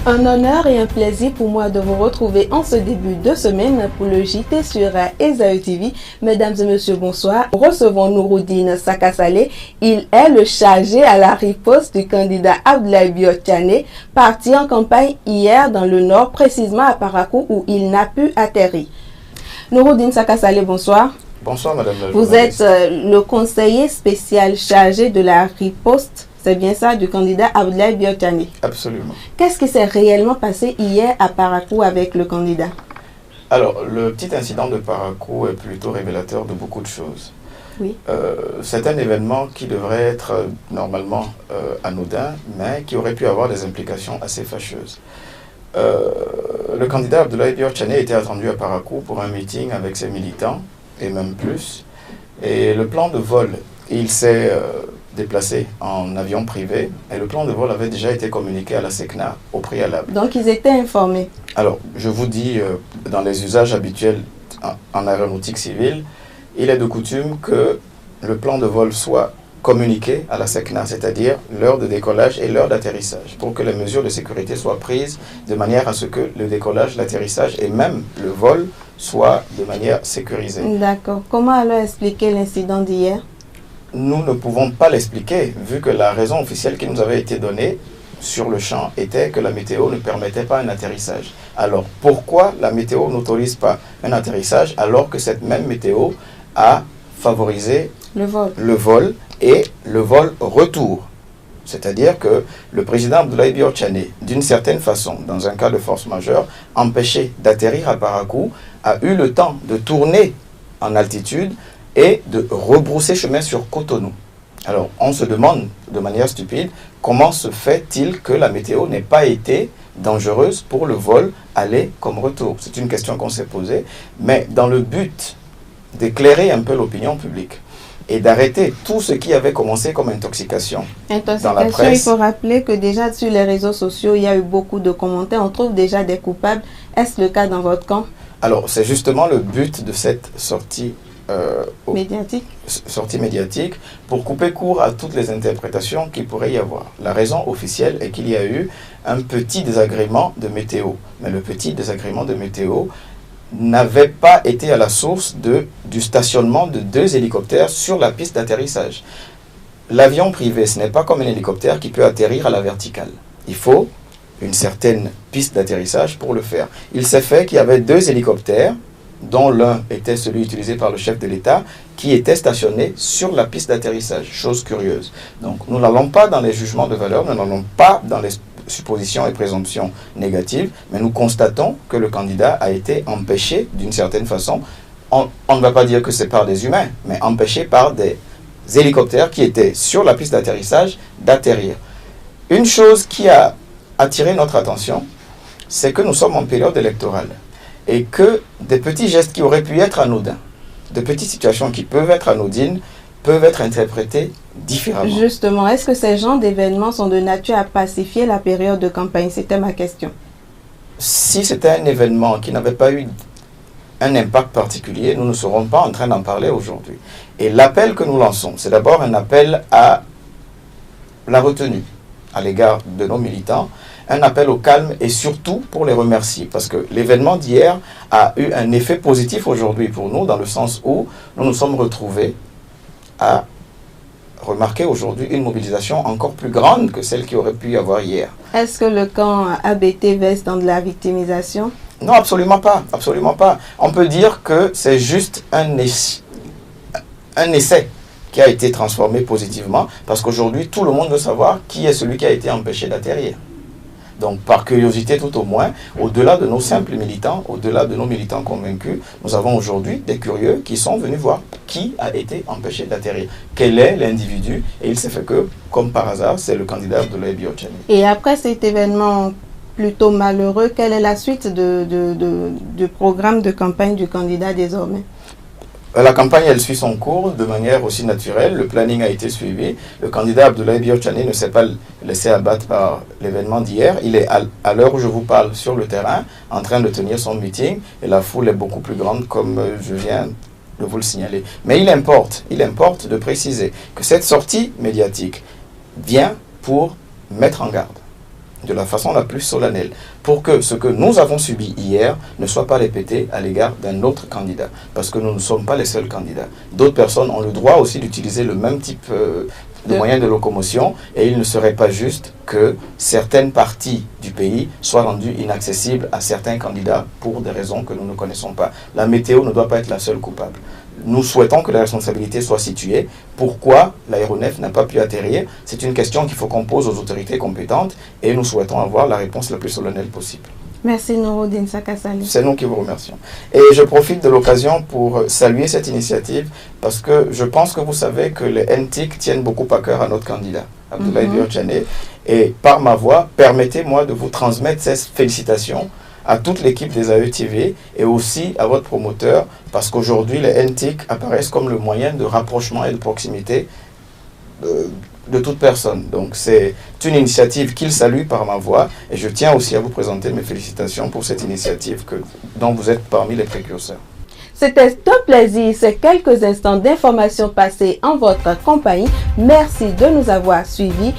Un honneur et un plaisir pour moi de vous retrouver en ce début de semaine pour le JT sur Esaü TV. Mesdames et messieurs, bonsoir. Recevons Nouroudine Sakasalé. Il est le chargé à la riposte du candidat Abdoulaye Biotchane, parti en campagne hier dans le nord, précisément à Parakou où il n'a pu atterrir. Nouroudine Sakasalé, bonsoir. Bonsoir madame la Vous journaliste. êtes le conseiller spécial chargé de la riposte, c'est bien ça, du candidat Abdoulaye Biotchane. Absolument. Qu'est-ce qui s'est réellement passé hier à Parakou avec le candidat? Alors, le petit incident de Parakou est plutôt révélateur de beaucoup de choses. Oui. C'est un événement qui devrait être normalement anodin, mais qui aurait pu avoir des implications assez fâcheuses. Le candidat Abdoulaye Biotchane était attendu à Parakou pour un meeting avec ses militants, et même plus. Et le plan de vol, il s'est déplacé en avion privé, et le plan de vol avait déjà été communiqué à la SECNA au préalable. Donc ils étaient informés. Alors, je vous dis, dans les usages habituels en aéronautique civile, il est de coutume que le plan de vol soit communiqué à la SECNA, c'est-à-dire l'heure de décollage et l'heure d'atterrissage, pour que les mesures de sécurité soient prises de manière à ce que le décollage, l'atterrissage et même le vol soient de manière sécurisée. D'accord. Comment alors expliquer l'incident d'hier? Nous ne pouvons pas l'expliquer, vu que la raison officielle qui nous avait été donnée sur le champ était que la météo ne permettait pas un atterrissage. Alors, pourquoi la météo n'autorise pas un atterrissage alors que cette même météo a favorisé le vol et le vol retour? C'est-à-dire que le président Abdoulaye Biotchane, d'une certaine façon, dans un cas de force majeure, empêché d'atterrir à Parakou, a eu le temps de tourner en altitude et de rebrousser chemin sur Cotonou. Alors, on se demande de manière stupide, comment se fait-il que la météo n'ait pas été dangereuse pour le vol aller comme retour? C'est une question qu'on s'est posée, mais dans le but d'éclairer un peu l'opinion publique et d'arrêter tout ce qui avait commencé comme intoxication. Dans la presse. Il faut rappeler que déjà sur les réseaux sociaux, il y a eu beaucoup de commentaires, on trouve déjà des coupables. Est-ce le cas dans votre camp? Alors, c'est justement le but de cette sortie médiatique pour couper court à toutes les interprétations qu'il pourrait y avoir. La raison officielle est qu'il y a eu un petit désagrément de météo. Mais le petit désagrément de météo n'avait pas été à la source du stationnement de 2 hélicoptères sur la piste d'atterrissage. L'avion privé, ce n'est pas comme un hélicoptère qui peut atterrir à la verticale. Il faut une certaine piste d'atterrissage pour le faire. Il s'est fait qu'il y avait 2 hélicoptères, dont l'un était celui utilisé par le chef de l'État, qui était stationné sur la piste d'atterrissage. Chose curieuse. Donc, nous n'allons pas dans les jugements de valeur, nous n'allons pas dans les suppositions et présomptions négatives, mais nous constatons que le candidat a été empêché d'une certaine façon. On ne va pas dire que c'est par des humains, mais empêché par des hélicoptères qui étaient sur la piste d'atterrissage d'atterrir. Une chose qui a attiré notre attention, c'est que nous sommes en période électorale et que des petits gestes qui auraient pu être anodins, de petites situations qui peuvent être anodines, peuvent être interprétées différemment. Justement, est-ce que ces genres d'événements sont de nature à pacifier la période de campagne? C'était ma question. Si c'était un événement qui n'avait pas eu un impact particulier, nous ne serons pas en train d'en parler aujourd'hui. Et l'appel que nous lançons, c'est d'abord un appel à la retenue à l'égard de nos militants, un appel au calme et surtout pour les remercier parce que l'événement d'hier a eu un effet positif aujourd'hui pour nous dans le sens où nous nous sommes retrouvés à remarquer aujourd'hui une mobilisation encore plus grande que celle qui aurait pu y avoir hier. Est-ce que le camp ABT verse dans de la victimisation? Non, absolument pas, absolument pas. On peut dire que c'est juste un essai qui a été transformé positivement parce qu'aujourd'hui tout le monde veut savoir qui est celui qui a été empêché d'atterrir. Donc, par curiosité tout au moins, au-delà de nos simples militants, au-delà de nos militants convaincus, nous avons aujourd'hui des curieux qui sont venus voir qui a été empêché d'atterrir. Quel est l'individu? Et il s'est fait que, comme par hasard, c'est le candidat Abdoulaye Biotchane. Et après cet événement plutôt malheureux, quelle est la suite du programme de campagne du candidat désormais? La campagne, elle suit son cours de manière aussi naturelle. Le planning a été suivi. Le candidat Abdoulaye Biotchane ne s'est pas laissé abattre par l'événement d'hier. Il est, à l'heure où je vous parle, sur le terrain, en train de tenir son meeting. Et la foule est beaucoup plus grande, comme je viens de vous le signaler. Mais il importe de préciser que cette sortie médiatique vient pour mettre en garde de la façon la plus solennelle, pour que ce que nous avons subi hier ne soit pas répété à l'égard d'un autre candidat, parce que nous ne sommes pas les seuls candidats. D'autres personnes ont le droit aussi d'utiliser le même type de moyens de locomotion, et il ne serait pas juste que certaines parties du pays soient rendues inaccessibles à certains candidats pour des raisons que nous ne connaissons pas. La météo ne doit pas être la seule coupable. Nous souhaitons que la responsabilité soit située. Pourquoi l'aéronef n'a pas pu atterrir? C'est une question qu'il faut qu'on pose aux autorités compétentes, et nous souhaitons avoir la réponse la plus solennelle possible. Merci Nouroudine Sakassali. C'est nous qui vous remercions. Et je profite de l'occasion pour saluer cette initiative, parce que je pense que vous savez que les NTIC tiennent beaucoup à cœur à notre candidat, Abdoulaye Biotchane. Et par ma voix, permettez-moi de vous transmettre ces félicitations à toute l'équipe des AETV et aussi à votre promoteur, parce qu'aujourd'hui les NTIC apparaissent comme le moyen de rapprochement et de proximité de toute personne. Donc c'est une initiative qu'il salue par ma voix, et je tiens aussi à vous présenter mes félicitations pour cette initiative dont vous êtes parmi les précurseurs. C'était un plaisir, ces quelques instants d'informations passées en votre compagnie. Merci de nous avoir suivis.